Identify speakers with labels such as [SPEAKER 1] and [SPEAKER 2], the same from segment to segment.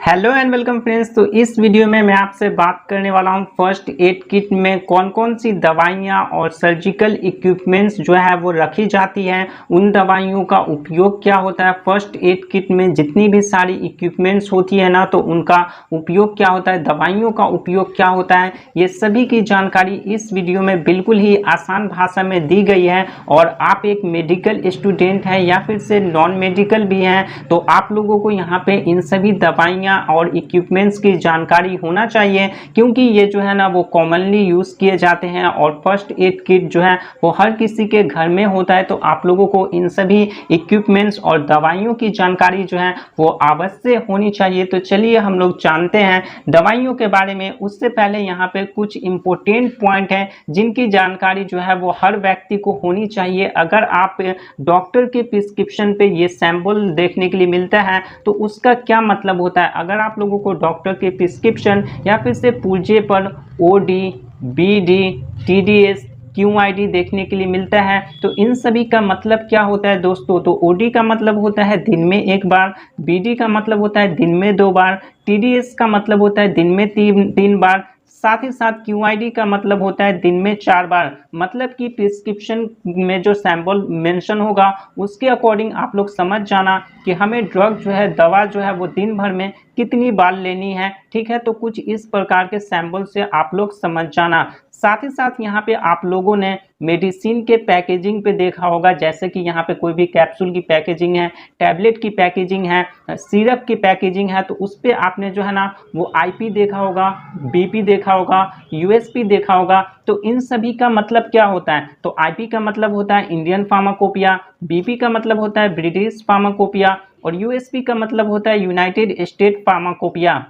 [SPEAKER 1] Hello and welcome friends. तो इस video में मैं आपसे बात करने वाला हूं फर्स्ट एड किट में कौन कौन सी दवाइयां और सर्जिकल इक्विपमेंट्स जो है वो रखी जाती हैं, उन दवाइयों का उपयोग क्या होता है। फर्स्ट एड किट में जितनी भी सारी इक्विपमेंट्स होती है ना, तो उनका उपयोग क्या होता है, दवाइयों का उपयोग क्या होता है, ये सभी की जानकारी इस वीडियो में बिल्कुल ही आसान भाषा में दी गई है। और आप एक मेडिकल स्टूडेंट हैं या फिर से नॉन मेडिकल भी हैं, तो आप लोगों को यहाँ पे इन सभी दवाइयाँ और इक्विपमेंट्स की जानकारी होना चाहिए, क्योंकि ये जो है ना वो कॉमनली यूज किए जाते हैं और फर्स्ट एड किट जो है वो हर किसी के घर में होता है। तो आप लोगों को इन सभी इक्विपमेंट्स और दवाइयों की जानकारी जो है वो अवश्य होनी चाहिए। तो चलिए हम लोग जानते हैं दवाइयों के बारे में। उससे पहले यहाँ पे कुछ इंपॉर्टेंट पॉइंट है जिनकी जानकारी जो है वो हर व्यक्ति को होनी चाहिए। अगर आप डॉक्टर के प्रिस्क्रिप्शन पे ये सैंपल देखने के लिए मिलता है तो उसका क्या मतलब होता है। अगर आप लोगों को डॉक्टर के प्रिस्क्रिप्शन या फिर से पुर्जे पर ओडी, बीडी, टीडीएस, क्यूआईडी देखने के लिए मिलता है, तो इन सभी का मतलब क्या होता है दोस्तों। तो ओडी का मतलब होता है दिन में एक बार, बीडी का मतलब होता है दिन में 2 बार, टीडीएस का मतलब होता है दिन में तीन बार, साथ ही साथ क्यूआईडी का मतलब होता है दिन में 4 बार। मतलब कि प्रिस्क्रिप्शन में जो सैंपल मेंशन होगा उसके अकॉर्डिंग आप लोग समझ जाना कि हमें ड्रग जो है, दवा जो है वो दिन भर में कितनी बार लेनी है। ठीक है, तो कुछ इस प्रकार के सैंपल से आप लोग समझ जाना। साथ ही साथ यहाँ पे आप लोगों ने मेडिसिन के पैकेजिंग पे देखा होगा, जैसे कि यहाँ पे कोई भी कैप्सूल की पैकेजिंग है, टैबलेट की पैकेजिंग है, सिरप की पैकेजिंग है, तो उस पर आपने जो है ना वो आईपी देखा होगा, बीपी देखा होगा, यूएसपी देखा होगा। तो इन सभी का मतलब क्या होता है। तो आईपी का मतलब होता है इंडियन फार्माकोपिया, बीपी का मतलब होता है ब्रिटिश फार्माकोपिया और यूएसपी का मतलब होता है यूनाइटेड स्टेट फार्माकोपिया।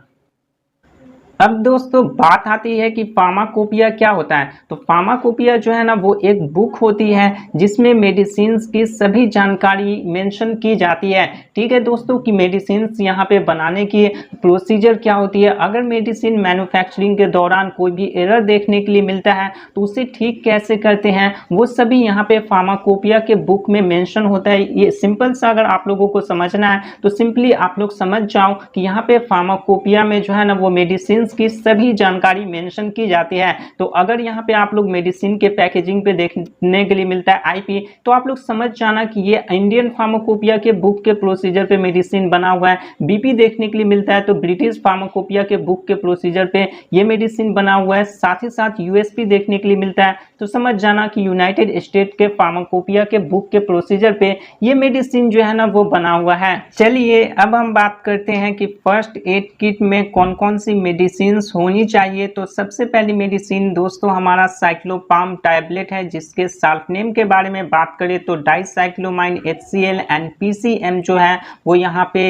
[SPEAKER 1] अब दोस्तों बात आती है कि फार्माकोपिया क्या होता है। तो फार्माकोपिया जो है ना वो एक बुक होती है जिसमें मेडिसिन्स की सभी जानकारी मेंशन की जाती है। ठीक है दोस्तों, कि मेडिसिन्स यहाँ पे बनाने की प्रोसीजर क्या होती है, अगर मेडिसिन मैन्युफैक्चरिंग के दौरान कोई भी एरर देखने के लिए मिलता है तो उसे ठीक कैसे करते हैं, वो सभी यहाँ पे फार्माकोपिया के बुक में मेंशन होता है। ये सिंपल सा अगर आप लोगों को समझना है तो सिंपली आप लोग समझ जाओ कि यहाँ पे फार्माकोपिया में जो है ना वो मेडिसिन की सभी जानकारी मेंशन की जाती है। तो अगर यहाँ पे आप लोग मेडिसिन के पैकेजिंग पे देखने के लिए मिलता है आईपी, तो आप लोग समझ जाना कि ये इंडियन फार्माकोपिया के बुक के प्रोसीजर पे मेडिसिन बना हुआ है। बीपी देखने के लिए मिलता है तो ब्रिटिश फार्माकोपिया के बुक के प्रोसीजर पे ये मेडिसिन बना हुआ है। साथ ही साथ यूएसपी देखने के लिए मिलता है तो समझ जाना कि यूनाइटेड स्टेट के फार्माकोपिया के बुक के प्रोसीजर पे ये मेडिसिन जो है ना वो बना हुआ है। चलिए अब हम बात करते हैं कि फर्स्ट एड किट में कौन कौन सी मेडिसिन होनी चाहिए। तो सबसे पहली मेडिसिन दोस्तों हमारा साइक्लोपाम टैबलेट है, जिसके साल्ट नेम के बारे में बात करें तो डाइसाइक्लोमाइन HCl एंड PCM जो है वो यहाँ पे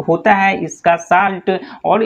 [SPEAKER 1] होता है इसका साल्ट। और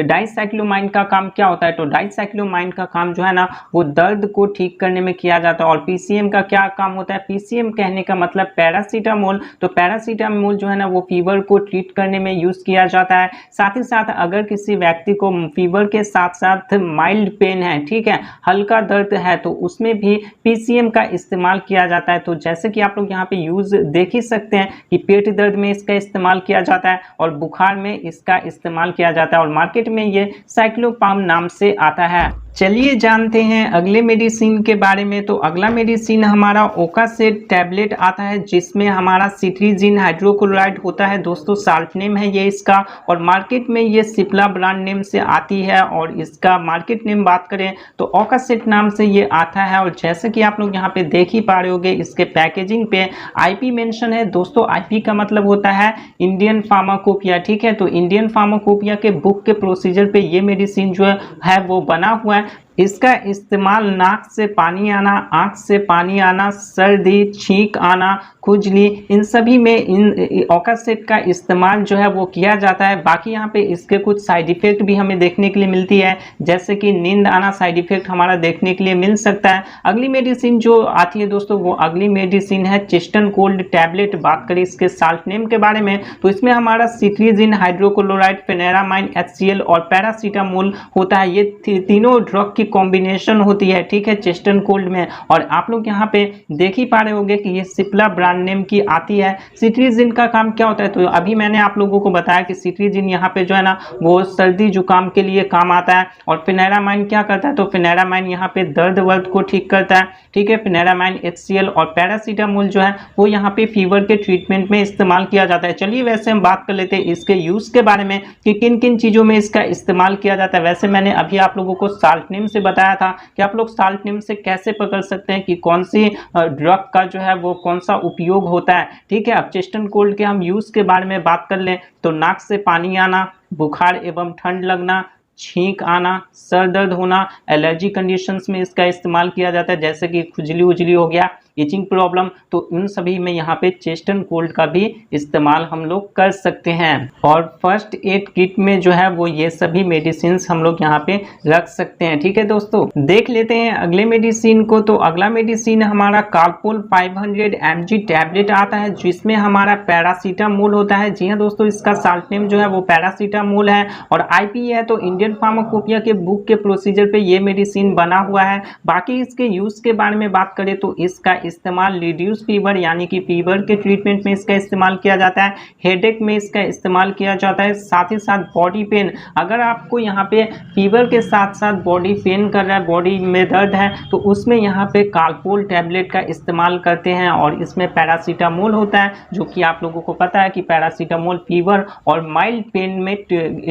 [SPEAKER 1] डाइसाइक्लोमाइन का काम क्या होता है। तो डाइसाइक्लोमाइन का काम जो है ना वो दर्द को ठीक करने में किया जाता है। और PCM का क्या काम होता है, PCM कहने का मतलब पैरासीटामोल। तो पैरासीटामोल जो है ना वो फीवर को ट्रीट करने में यूज किया जाता है। साथ ही साथ अगर किसी व्यक्ति को फीवर के साथ साथ माइल्ड पेन है, ठीक है, हल्का दर्द है, तो उसमें भी PCM का इस्तेमाल किया जाता है। तो जैसे कि आप लोग यहाँ पे यूज देख ही सकते हैं कि पेट दर्द में इसका इस्तेमाल किया जाता है और बुखार में इसका इस्तेमाल किया जाता है और मार्केट में ये साइक्लोपाम नाम से आता है। चलिए जानते हैं अगले मेडिसिन के बारे में। तो अगला मेडिसिन हमारा ओकासेट टैबलेट आता है, जिसमें हमारा सिट्रीजिन हाइड्रोक्लोराइड होता है। दोस्तों साल्ट नेम है ये इसका और मार्केट में ये सिप्ला ब्रांड नेम से आती है और इसका मार्केट नेम बात करें तो ओकासेट नाम से ये आता है। और जैसे कि आप लोग यहाँ पे देख ही पा रहे होंगे इसके पैकेजिंग पे आईपी मेंशन है। दोस्तों आईपी का मतलब होता है इंडियन फार्माकोपिया। ठीक है, तो इंडियन फार्माकोपिया के बुक के प्रोसीजर पे ये मेडिसिन जो है वो बना हुआ है। इसका इस्तेमाल नाक से पानी आना, आंख से पानी आना, सर्दी, छींक आना, खुजली, इन सभी में इन ओकासेट का इस्तेमाल जो है वो किया जाता है। बाकी यहाँ पे इसके कुछ साइड इफेक्ट भी हमें देखने के लिए मिलती है, जैसे कि नींद आना साइड इफेक्ट हमारा देखने के लिए मिल सकता है। अगली मेडिसिन जो आती है दोस्तों वो अगली मेडिसिन है चेस्टन कोल्ड टैबलेट। बात करें इसके साल्ट नेम के बारे में तो इसमें हमारा सिट्रीजिन हाइड्रोक्लोराइड, फेनेरामाइन HCl और पैरासीटामोल होता है। ये तीनों ड्रग की की कॉम्बिनेशन होती है, ठीक है, चेस्ट एंड कोल्ड में। और आप लोग यहाँ पे देख ही पा रहे होंगे कि ये सिप्ला ब्रांड नेम की आती है। सिट्रीजिन का काम क्या होता है, तो अभी मैंने आप लोगों को बताया कि सिट्रीजिन यहाँ पे जो है ना वो सर्दी जुकाम के लिए काम आता है। और फिनेरामाइन क्या करता है, तो फिनेरामाइन यहाँ पे दर्द वर्द को ठीक करता है, ठीक है। फिनेरामाइन HCl और पैरासीटामोल जो है वो यहाँ पे फीवर के ट्रीटमेंट में इस्तेमाल किया जाता है। चलिए वैसे हम बात कर लेते हैं इसके यूज के बारे में कि किन किन चीजों में इसका इस्तेमाल किया जाता है। वैसे मैंने अभी आप लोगों को साल्ट नेम से बताया था कि आप लोग साल्ट नेम से कैसे पकड़ सकते हैं कि कौन सी ड्रग का जो है वो कौन सा उपयोग होता है, ठीक है। अब चेस्ट एंड कोल्ड के हम यूज के बारे में बात कर लें तो नाक से पानी आना, बुखार एवं ठंड लगना, छींक आना, सर दर्द होना, एलर्जी कंडीशंस में इसका इस्तेमाल किया जाता है, जैसे कि खुजली उजली हो गया, इचिंग प्रॉब्लम, तो उन सभी में यहाँ पे चेस्ट एंड कोल्ड का भी इस्तेमाल हम लोग कर सकते हैं। और फर्स्ट एड किट में जो है वो ये सभी मेडिसिन हम लोग यहाँ पे रख सकते हैं, ठीक है दोस्तों। देख लेते हैं अगले मेडिसिन को। तो अगला मेडिसिन हमारा कार्पोल 500 mg टैबलेट आता है जिसमें हमारा पैरासीटामोल होता है। जी हाँ दोस्तों, इसका साल्ट नेम जो है वो पैरासीटामोल है और IP है, तो इंडियन फार्माकोपिया के बुक के प्रोसीजर पे ये मेडिसिन बना हुआ है। बाकी इसके यूज के बारे में बात करें तो इसका इस्तेमाल रिड्यूस फीवर यानी कि फीवर के ट्रीटमेंट में इसका इस्तेमाल किया जाता है, हेडेक में इसका इस्तेमाल किया जाता है, साथ ही साथ बॉडी पेन, अगर आपको यहाँ पे फीवर के साथ साथ बॉडी पेन कर रहा है, बॉडी में दर्द है, तो उसमें यहाँ पे कार्पोल टैबलेट का इस्तेमाल करते हैं। और इसमें पैरासीटामोल होता है जो कि आप लोगों को पता है कि पैरासीटामोल फीवर और माइल्ड पेन में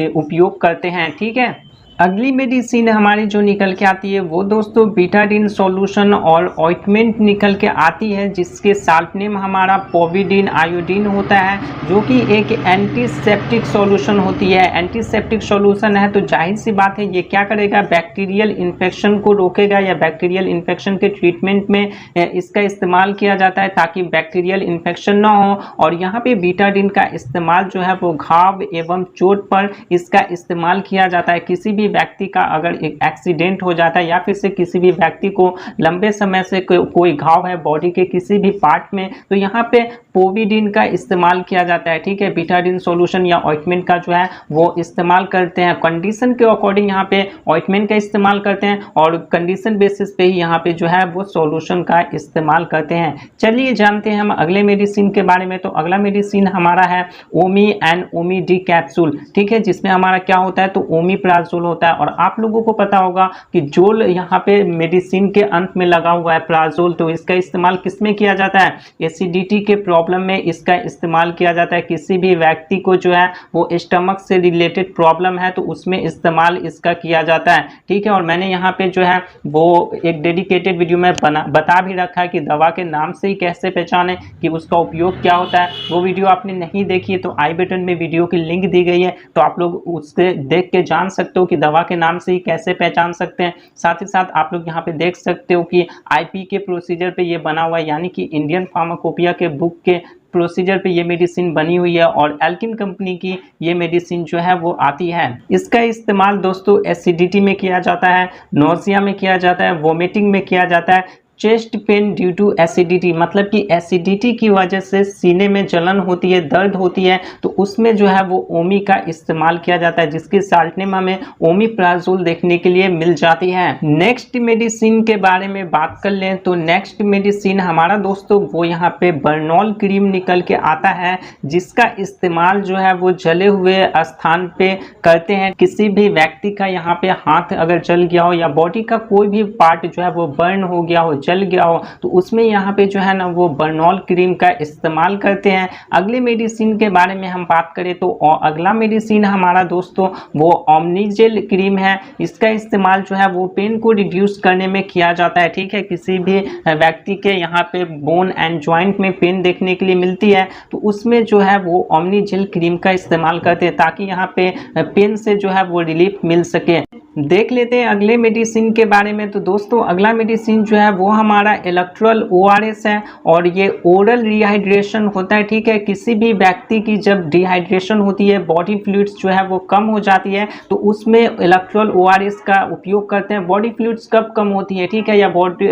[SPEAKER 1] उपयोग करते हैं, ठीक है। अगली मेडिसिन हमारी जो निकल के आती है वो दोस्तों बीटाडीन सॉल्यूशन और ऑइंटमेंट निकल के आती है जिसके साल्ट नेम हमारा पोविडीन आयोडीन होता है, जो कि एक एंटीसेप्टिक सॉल्यूशन होती है। एंटीसेप्टिक सॉल्यूशन है तो जाहिर सी बात है ये क्या करेगा, बैक्टीरियल इन्फेक्शन को रोकेगा या बैक्टीरियल इन्फेक्शन के ट्रीटमेंट में इसका इस्तेमाल किया जाता है ताकि बैक्टीरियल इन्फेक्शन ना हो। और यहाँ पे बीटाडीन का इस्तेमाल जो है वो घाव एवं चोट पर इसका इस्तेमाल किया जाता है। किसी भी व्यक्ति का अगर एक एक्सीडेंट हो जाता है या फिर से किसी भी व्यक्ति को लंबे समय से कोई घाव है बॉडी के किसी भी पार्ट में, तो यहाँ पे पोविडीन का इस्तेमाल किया जाता है, ठीक है। बीटाडीन सॉल्यूशन या ऑइंटमेंट का जो है वो इस्तेमाल करते हैं, कंडीशन के अकॉर्डिंग यहाँ पे ऑइंटमेंट का इस्तेमाल करते हैं और कंडीशन बेसिस पे ही यहाँ पे जो है वो सॉल्यूशन का इस्तेमाल करते हैं। चलिए जानते हैं हम अगले मेडिसिन के बारे में। तो अगला मेडिसिन हमारा है ओमी एंड ओमी डी कैप्सूल, ठीक है, जिसमें हमारा क्या होता है तो ओमीप्राजोल होता है। और आप लोगों को पता होगा कि जोल यहाँ पे मेडिसिन के अंत में लगा हुआ है प्राजोल, तो इसका इस्तेमाल किस में किया जाता है, एसिडिटी के प्रॉब्लम में इसका इस्तेमाल किया जाता है। किसी भी व्यक्ति को जो है वो स्टमक से रिलेटेड प्रॉब्लम है तो उसमें इस्तेमाल इसका किया जाता है, ठीक है। और मैंने यहाँ पे जो है वो एक डेडिकेटेड वीडियो में बता भी रखा है कि दवा के नाम से ही कैसे पहचाने कि उसका उपयोग क्या होता है। वो वीडियो आपने नहीं देखी है तो आई बटन में वीडियो की लिंक दी गई है, तो आप लोग उससे देख के जान सकते हो कि दवा के नाम से ही कैसे पहचान सकते हैं। साथ ही साथ आप लोग यहाँ पे देख सकते हो कि IP के प्रोसीजर पे ये बना हुआ है, यानी कि इंडियन फार्माकोपिया के बुक के प्रोसीजर पे ये मेडिसिन बनी हुई है और एल्किम कंपनी की ये मेडिसिन जो है वो आती है। इसका इस्तेमाल दोस्तों एसिडिटी में किया जाता है, नोजिया में किया जाता है, वोमिटिंग में किया जाता है, chest pain due to acidity, मतलब कि एसिडिटी की वजह से सीने में जलन होती है, दर्द होती है, तो उसमें जो है वो ओमी का इस्तेमाल किया जाता है, जिसकी साल्ट नेम हमें ओमीप्राजोल देखने के लिए मिल जाती है। नेक्स्ट मेडिसिन के बारे में बात कर लें तो नेक्स्ट मेडिसिन हमारा दोस्तों वो यहाँ पे बर्नॉल क्रीम निकल के आता है, जिसका इस्तेमाल जो है वो जले हुए स्थान पे करते हैं। किसी भी व्यक्ति का यहाँ पे हाथ अगर जल गया हो या बॉडी का कोई भी पार्ट जो है वो बर्न हो गया हो, जल गया हो, तो उसमें यहाँ पे जो है ना वो बर्नॉल क्रीम का इस्तेमाल करते हैं। अगले मेडिसिन के बारे में हम बात करें तो अगला मेडिसिन हमारा दोस्तों वो ओमनीजेल क्रीम है। इसका इस्तेमाल जो है वो पेन को रिड्यूस करने में किया जाता है, ठीक है। किसी भी व्यक्ति के यहाँ पे बोन एंड जॉइंट में पेन देखने के लिए मिलती है तो उसमें जो है वो ओमनीजेल क्रीम का इस्तेमाल करते हैं ताकि यहाँ पे पेन से जो है वो रिलीफ मिल सके। देख लेते हैं अगले मेडिसिन के बारे में। तो दोस्तों अगला मेडिसिन जो है वो हमारा इलेक्ट्रल ORS है और ये ओरल रिहाइड्रेशन होता है, ठीक है। किसी भी व्यक्ति की जब डिहाइड्रेशन होती है, बॉडी फ्लूइड्स जो है वो कम हो जाती है, तो उसमें इलेक्ट्रल ORS का उपयोग करते हैं। बॉडी फ्लूइड्स कब कम होती है, ठीक है, या बॉडी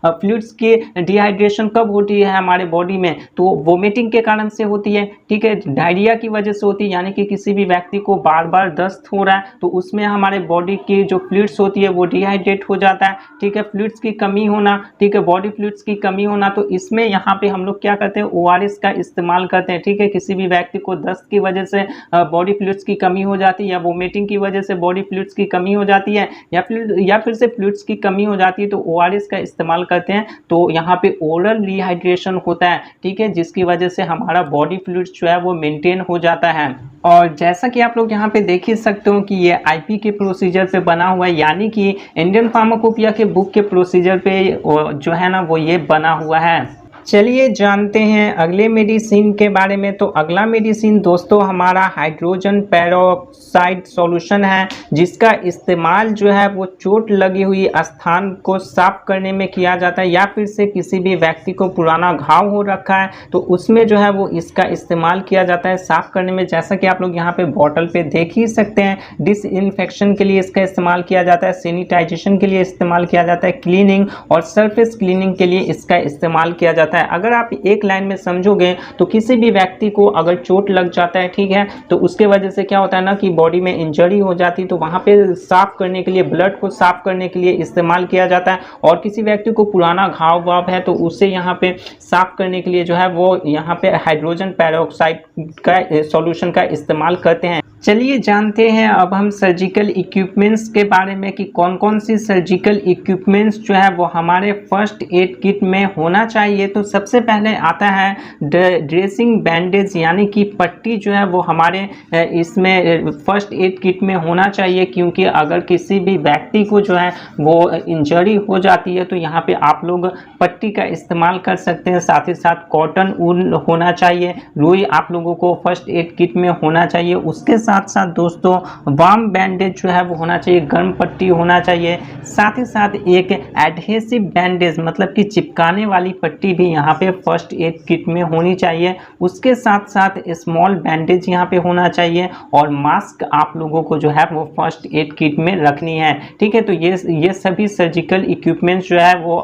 [SPEAKER 1] फ्लूइड्स की डिहाइड्रेशन कब होती है हमारे बॉडी में, तो वोमिटिंग के कारण से होती है, ठीक है, डायरिया की वजह से होती है, यानी कि किसी भी व्यक्ति को बार बार दस्त हो रहा है तो उसमें हमारे बॉडी की जो फ्लूइड्स होती है वो डिहाइड्रेट हो जाता है, ठीक है, फ्लूइड्स की कमी होना, ठीक है, बॉडी फ्लूइड्स की कमी होना, तो इसमें यहाँ पे हम लोग क्या करते हैं, ओआरएस का इस्तेमाल करते हैं, ठीक है। किसी भी व्यक्ति को दस्त की वजह से बॉडी फ्लूइड्स की कमी हो जाती है, या वोमिटिंग की वजह से बॉडी फ्लूइड्स की कमी हो जाती है, या फिर से फ्लूइड्स की कमी हो जाती है, तो ओआरएस का इस्तेमाल करते हैं। तो यहाँ पे ओरल रिहाइड्रेशन होता है, ठीक है, जिसकी वजह से हमारा बॉडी फ्लूइड्स जो है वो मेंटेन हो जाता है। और जैसा कि आप लोग यहाँ पे देख ही सकते हो कि ये आईपी के प्रोसीजर पे बना हुआ है, यानी कि इंडियन फार्माकोपिया के बुक के प्रोसीजर पे जो है ना वो ये बना हुआ है। चलिए जानते हैं अगले मेडिसिन के बारे में। तो अगला मेडिसिन दोस्तों हमारा हाइड्रोजन पेरोक्साइड सॉल्यूशन है, जिसका इस्तेमाल जो है वो चोट लगी हुई स्थान को साफ करने में किया जाता है, या फिर से किसी भी व्यक्ति को पुराना घाव हो रखा है तो उसमें जो है वो इसका इस्तेमाल किया जाता है साफ करने में। जैसा कि आप लोग यहाँ पे बॉटल पे देख ही सकते हैं, डिसइंफेक्शन के लिए इसका इस्तेमाल किया जाता है, सैनिटाइजेशन के लिए इस्तेमाल किया जाता है, क्लीनिंग और सरफेस क्लीनिंग के लिए इसका इस्तेमाल किया जाता है। अगर आप एक लाइन में समझोगे तो किसी भी व्यक्ति को अगर चोट लग जाता है, ठीक है, तो उसके वजह से क्या होता है ना कि बॉडी में इंजरी हो जाती है, तो वहां पे साफ करने के लिए, ब्लड को साफ करने के लिए इस्तेमाल किया जाता है। और किसी व्यक्ति को पुराना घाव वाव है तो उसे यहाँ पे साफ करने के लिए जो है वो यहाँ पे हाइड्रोजन पेरोक्साइड का सॉल्यूशन का इस्तेमाल करते हैं। चलिए जानते हैं अब हम सर्जिकल इक्विपमेंट्स के बारे में कि कौन कौन सी सर्जिकल इक्विपमेंट्स जो है वो हमारे फर्स्ट एड किट में होना चाहिए। तो सबसे पहले आता है ड्रेसिंग बैंडेज, यानी कि पट्टी जो है वो हमारे इसमें फर्स्ट एड किट में होना चाहिए, क्योंकि अगर किसी भी व्यक्ति को जो है वो इंजरी हो जाती है तो यहाँ पे आप लोग पट्टी का इस्तेमाल कर सकते हैं। साथ ही साथ कॉटन ऊन होना चाहिए, रुई आप लोगों को फर्स्ट एड किट में होना चाहिए। उसके साथ साथ दोस्तों वार्म बैंडेज जो है वो होना चाहिए, गर्म पट्टी होना चाहिए। साथ ही साथ एक एडहेसिव बैंडेज मतलब कि चिपकाने वाली पट्टी भी यहाँ पे फर्स्ट एड किट में होनी चाहिए। उसके साथ साथ स्मॉल बैंडेज यहाँ पे होना चाहिए, और मास्क आप लोगों को जो है वो फर्स्ट एड किट में रखनी है, ठीक है। तो ये सभी सर्जिकल इक्विपमेंट्स जो है वो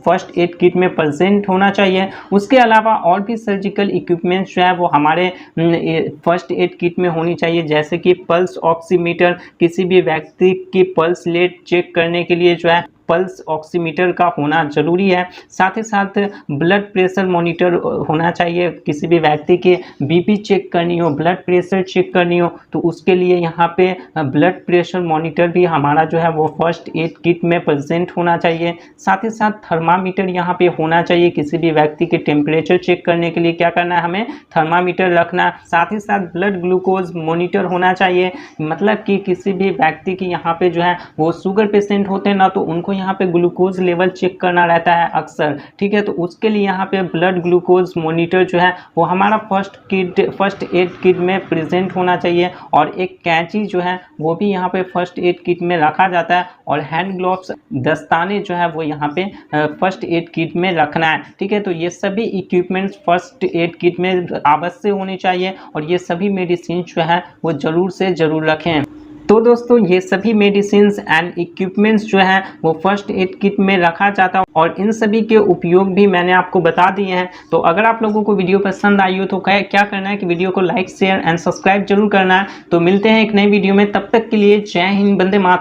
[SPEAKER 1] फर्स्ट एड किट में प्रेजेंट होना चाहिए। उसके अलावा और भी सर्जिकल इक्विपमेंट्स जो है वो हमारे फर्स्ट एड किट में होनी चाहिए, जैसे कि पल्स ऑक्सीमीटर, किसी भी व्यक्ति की पल्स रेट चेक करने के लिए जो है पल्स ऑक्सीमीटर का होना जरूरी है। साथ ही साथ ब्लड प्रेशर मॉनिटर होना चाहिए, किसी भी व्यक्ति के बीपी चेक करनी हो, ब्लड प्रेशर चेक करनी हो तो उसके लिए यहाँ पे ब्लड प्रेशर मॉनिटर भी हमारा जो है वो फर्स्ट एड किट में प्रेजेंट होना चाहिए। साथ ही साथ थर्मामीटर यहाँ पे होना चाहिए, किसी भी व्यक्ति के टेम्परेचर चेक करने के लिए क्या करना है, हमें थर्मामीटर रखना। साथ ही साथ ब्लड ग्लूकोज मॉनिटर होना चाहिए, मतलब कि किसी भी व्यक्ति की यहाँ पे जो है वो शुगर पेशेंट होते हैं ना, तो उनको यहाँ पे ग्लूकोज लेवल चेक करना रहता है अक्सर, ठीक है। तो उसके लिए यहाँ पे ब्लड ग्लूकोज मॉनिटर जो है वो हमारा फर्स्ट एड किट में प्रेजेंट होना चाहिए। और एक कैंची जो है वो भी यहाँ पे फर्स्ट एड किट में रखा जाता है, और हैंड ग्लोव्स, दस्ताने जो है वो यहाँ पे फर्स्ट एड किट में रखना है, ठीक है। तो ये सभी इक्विपमेंट्स फर्स्ट एड किट में अवश्य होने चाहिए, और ये सभी मेडिसिन जो है वो जरूर से जरूर रखें। तो दोस्तों ये सभी मेडिसिन एंड इक्विपमेंट्स जो है वो फर्स्ट एड किट में रखा जाता है, और इन सभी के उपयोग भी मैंने आपको बता दिए हैं। तो अगर आप लोगों को वीडियो पसंद आई हो तो क्या करना है कि वीडियो को लाइक शेयर एंड सब्सक्राइब जरूर करना है। तो मिलते हैं एक नई वीडियो में, तब तक के लिए जय हिंद, वंदे मातरम।